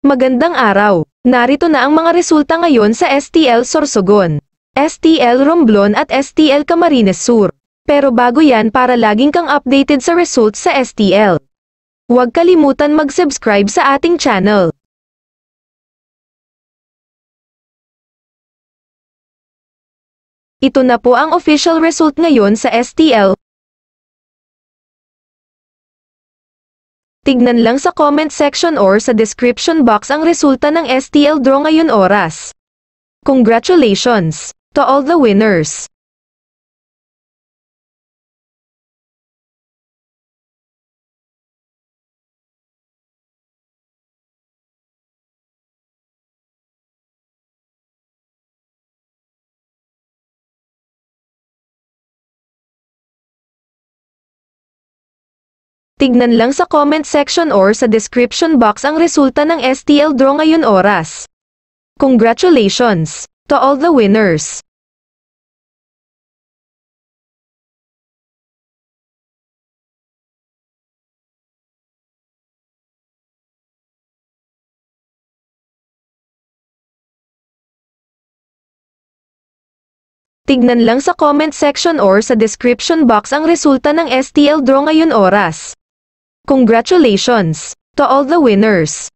Magandang araw! Narito na ang mga resulta ngayon sa STL Sorsogon, STL Romblon at STL Camarines Sur. Pero bago yan, para laging kang updated sa results sa STL, huwag kalimutan mag-subscribe sa ating channel. Ito na po ang official result ngayon sa STL. Tignan lang sa comment section or sa description box ang resulta ng STL draw ngayon oras. Congratulations to all the winners! Tignan lang sa comment section or sa description box ang resulta ng STL draw ngayon oras. Congratulations to all the winners! Tignan lang sa comment section or sa description box ang resulta ng STL draw ngayon oras. Congratulations to all the winners!